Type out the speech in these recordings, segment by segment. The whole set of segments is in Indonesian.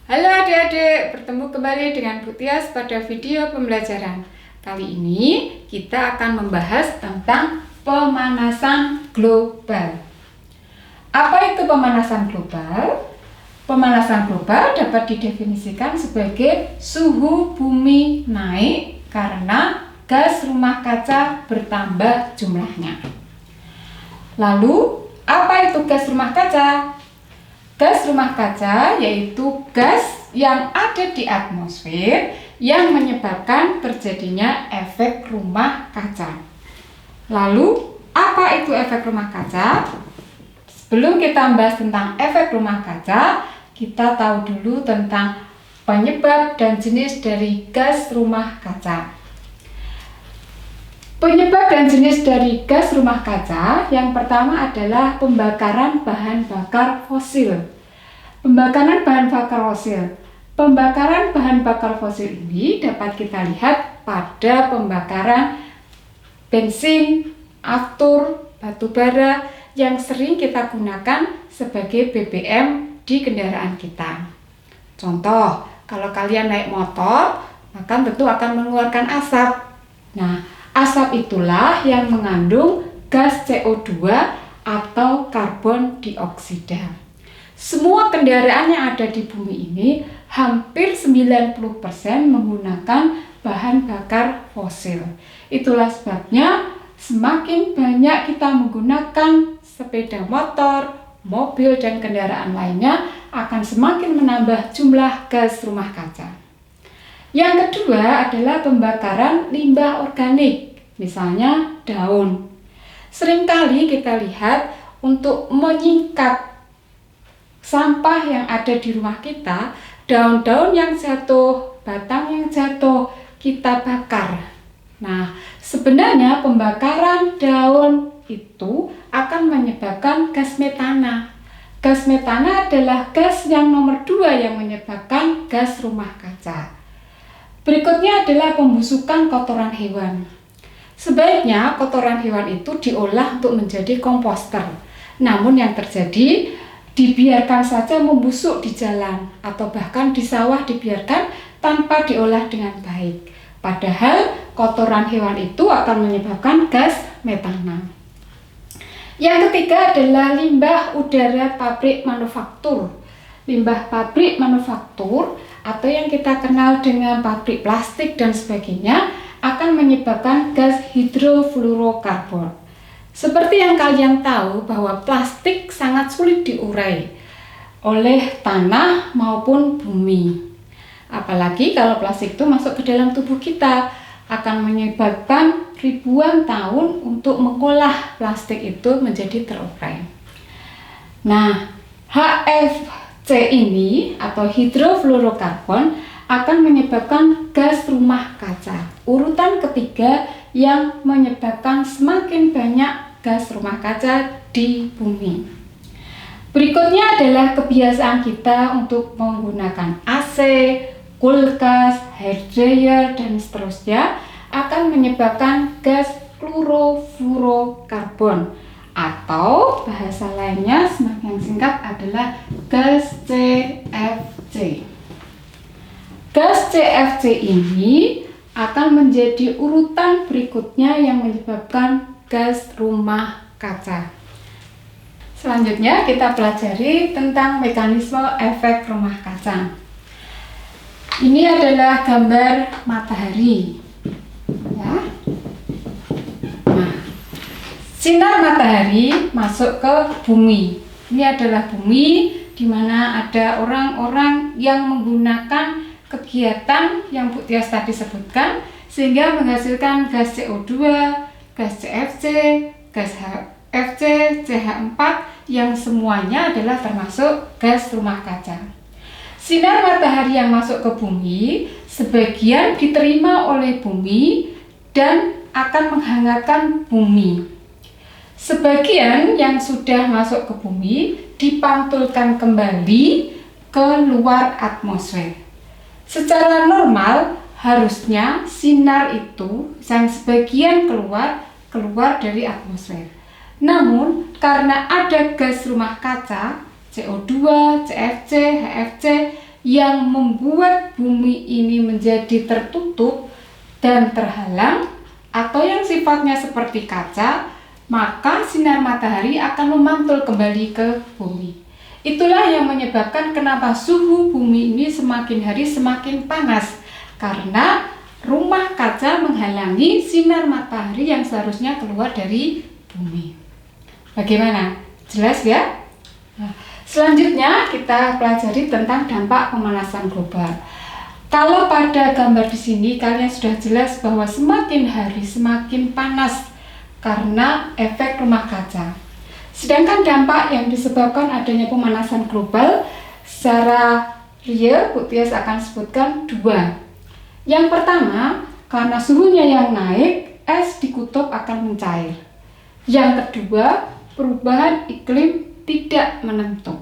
Halo adik-adik, bertemu kembali dengan Bu Tias pada video pembelajaran. Kali ini kita akan membahas tentang pemanasan global. Apa itu pemanasan global? Pemanasan global dapat didefinisikan sebagai suhu bumi naik karena gas rumah kaca bertambah jumlahnya. Lalu, apa itu gas rumah kaca? Gas rumah kaca yaitu gas yang ada di atmosfer yang menyebabkan terjadinya efek rumah kaca. Lalu, apa itu efek rumah kaca? Sebelum kita membahas tentang efek rumah kaca, kita tahu dulu tentang penyebab dan jenis dari gas rumah kaca. Penyebab dan jenis dari gas rumah kaca yang pertama adalah pembakaran bahan bakar fosil. Pembakaran bahan bakar fosil ini dapat kita lihat pada pembakaran bensin, aftur, batu bara yang sering kita gunakan sebagai BBM di kendaraan kita. Contoh, kalau kalian naik motor, maka tentu akan mengeluarkan asap. Nah, asap itulah yang mengandung gas CO2 atau karbon dioksida. Semua kendaraan yang ada di bumi ini hampir 90% menggunakan bahan bakar fosil. Itulah sebabnya semakin banyak kita menggunakan sepeda motor, mobil, dan kendaraan lainnya akan semakin menambah jumlah gas rumah kaca. Yang kedua adalah pembakaran limbah organik, misalnya daun. Seringkali kita lihat untuk menyingkat sampah yang ada di rumah kita, daun-daun yang jatuh, batang yang jatuh, kita bakar. Nah, sebenarnya pembakaran daun itu akan menyebabkan gas metana. Gas metana adalah gas yang nomor 2 yang menyebabkan gas rumah kaca. Berikutnya adalah pembusukan kotoran hewan. Sebaiknya kotoran hewan itu diolah untuk menjadi komposter. Namun yang terjadi, dibiarkan saja membusuk di jalan atau bahkan di sawah dibiarkan tanpa diolah dengan baik. Padahal kotoran hewan itu akan menyebabkan gas metana. Yang ketiga adalah limbah udara pabrik manufaktur. Limbah pabrik manufaktur atau yang kita kenal dengan pabrik plastik dan sebagainya akan menyebabkan gas hidrofluorokarbon. Seperti yang kalian tahu bahwa plastik sangat sulit diurai oleh tanah maupun bumi. Apalagi kalau plastik itu masuk ke dalam tubuh kita, akan menyebabkan ribuan tahun untuk mengolah plastik itu menjadi terurai. Nah, HFC ini atau hidrofluorokarbon akan menyebabkan gas rumah kaca. Urutan ketiga yang menyebabkan semakin banyak gas rumah kaca di bumi. Berikutnya adalah kebiasaan kita untuk menggunakan AC, kulkas, hair dryer, dan seterusnya akan menyebabkan gas klorofluorokarbon atau bahasa lainnya semakin singkat adalah gas CFC. Gas CFC ini akan menjadi urutan berikutnya yang menyebabkan gas rumah kaca. Selanjutnya kita pelajari tentang mekanisme efek rumah kaca. Ini adalah gambar matahari. Ya. Nah, sinar matahari masuk ke bumi. Ini adalah bumi di mana ada orang-orang yang menggunakan kegiatan yang Bu Tias tadi sebutkan sehingga menghasilkan gas CO2, gas CFC, gas HFC, CH4 yang semuanya adalah termasuk gas rumah kaca. Sinar matahari yang masuk ke bumi sebagian diterima oleh bumi dan akan menghangatkan bumi. Sebagian yang sudah masuk ke bumi dipantulkan kembali ke luar atmosfer. Secara normal, harusnya sinar itu yang sebagian keluar dari atmosfer. Namun, karena ada gas rumah kaca, CO2, CFC, HFC yang membuat bumi ini menjadi tertutup dan terhalang atau yang sifatnya seperti kaca, maka sinar matahari akan memantul kembali ke bumi. Itulah yang menyebabkan kenapa suhu bumi ini semakin hari semakin panas, karena rumah kaca menghalangi sinar matahari yang seharusnya keluar dari bumi. Bagaimana? Jelas ya? Nah, selanjutnya kita pelajari tentang dampak pemanasan global. Kalau pada gambar di sini kalian sudah jelas bahwa semakin hari semakin panas karena efek rumah kaca. Sedangkan dampak yang disebabkan adanya pemanasan global secara real Bu Tias akan sebutkan dua. Yang pertama, karena suhunya yang naik, es di kutub akan mencair. Yang kedua, perubahan iklim tidak menentu.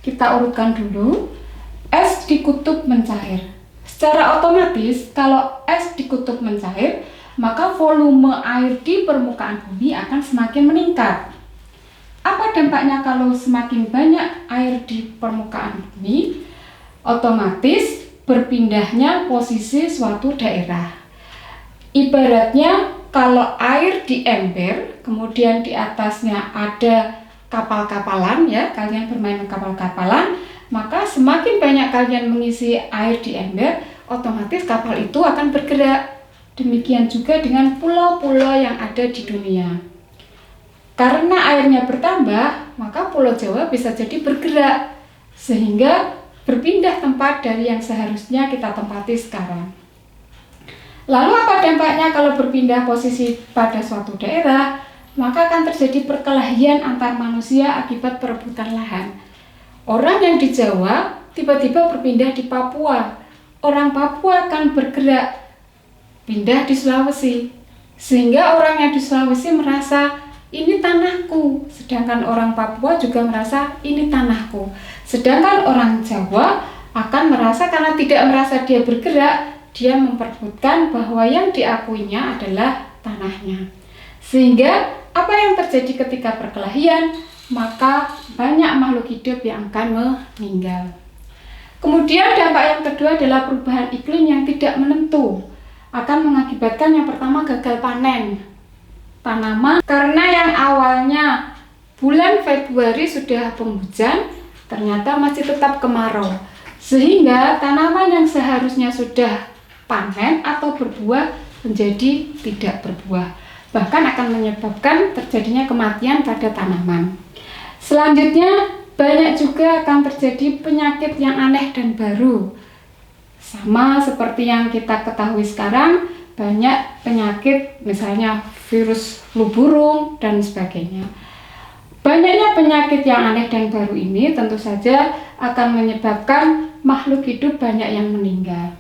Kita urutkan dulu. Es di kutub mencair. Secara otomatis, kalau es di kutub mencair, maka volume air di permukaan bumi akan semakin meningkat. Apa dampaknya kalau semakin banyak air di permukaan bumi? Otomatis berpindahnya posisi suatu daerah. Ibaratnya kalau air di ember, kemudian di atasnya ada kapal-kapalan, ya, kalian bermain kapal-kapalan, maka semakin banyak kalian mengisi air di ember, otomatis kapal itu akan bergerak. Demikian juga dengan pulau-pulau yang ada di dunia. Karena airnya bertambah, maka Pulau Jawa bisa jadi bergerak, sehingga berpindah tempat dari yang seharusnya kita tempati sekarang. Lalu apa dampaknya kalau berpindah posisi pada suatu daerah? Maka akan terjadi perkelahian antar manusia akibat perebutan lahan. Orang yang di Jawa tiba-tiba berpindah di Papua. Orang Papua akan bergerak pindah di Sulawesi. Sehingga orang yang di Sulawesi merasa ini tanahku, sedangkan orang Papua juga merasa ini tanahku. Sedangkan orang Jawa akan merasa karena tidak merasa dia bergerak, dia memperebutkan bahwa yang diakuinya adalah tanahnya. Sehingga apa yang terjadi ketika perkelahian? Maka banyak makhluk hidup yang akan meninggal. Kemudian dampak yang kedua adalah perubahan iklim yang tidak menentu. Akan mengakibatkan yang pertama gagal panen tanaman, karena yang awalnya bulan Februari sudah penghujan, ternyata masih tetap kemarau, sehingga tanaman yang seharusnya sudah panen atau berbuah menjadi tidak berbuah, bahkan akan menyebabkan terjadinya kematian pada tanaman. Selanjutnya, banyak juga akan terjadi penyakit yang aneh dan baru. Sama seperti yang kita ketahui sekarang, banyak penyakit, misalnya virus flu burung dan sebagainya. Banyaknya penyakit yang aneh dan baru ini tentu saja akan menyebabkan makhluk hidup banyak yang meninggal.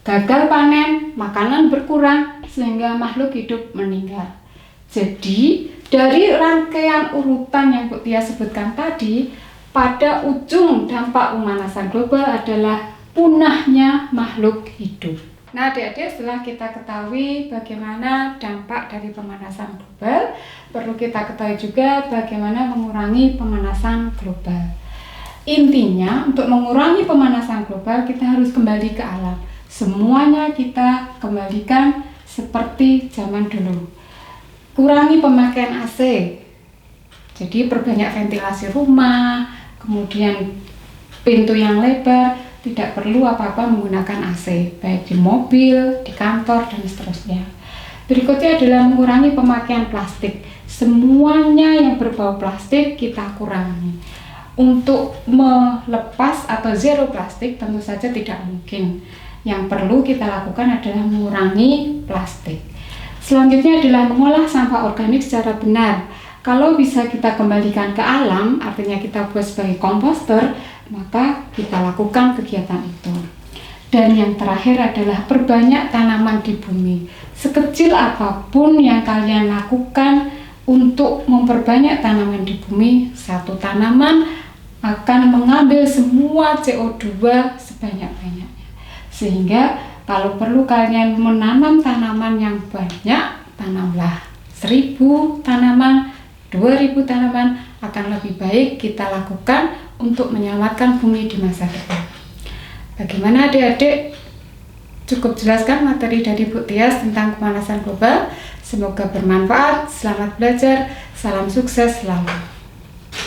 Gagal panen, makanan berkurang, sehingga makhluk hidup meninggal. Jadi, dari rangkaian urutan yang Bu Tia sebutkan tadi, pada ujung dampak pemanasan global adalah punahnya makhluk hidup. Nah, adik-adik, setelah kita ketahui bagaimana dampak dari pemanasan global, perlu kita ketahui juga bagaimana mengurangi pemanasan global. Intinya, untuk mengurangi pemanasan global, kita harus kembali ke alam. Semuanya kita kembalikan seperti zaman dulu. Kurangi pemakaian AC. Jadi, perbanyak ventilasi rumah, kemudian pintu yang lebar. Tidak perlu apa-apa menggunakan AC, baik di mobil, di kantor, dan seterusnya. Berikutnya adalah mengurangi pemakaian plastik. Semuanya yang berbau plastik kita kurangi. Untuk melepas atau zero plastik tentu saja tidak mungkin. Yang perlu kita lakukan adalah mengurangi plastik. Selanjutnya adalah mengolah sampah organik secara benar. Kalau bisa kita kembalikan ke alam, artinya kita buat sebagai komposter, maka kita lakukan kegiatan itu. Dan yang terakhir adalah perbanyak tanaman di bumi. Sekecil apapun yang kalian lakukan untuk memperbanyak tanaman di bumi, satu tanaman akan mengambil semua CO2 sebanyak-banyaknya. Sehingga kalau perlu kalian menanam tanaman yang banyak, tanamlah 1000 tanaman, 2000 tanaman, akan lebih baik kita lakukan untuk menyelamatkan bumi di masa depan. Bagaimana adik-adik? Cukup jelaskan materi dari Bu Tias tentang pemanasan global? Semoga bermanfaat. Selamat belajar. Salam sukses selalu.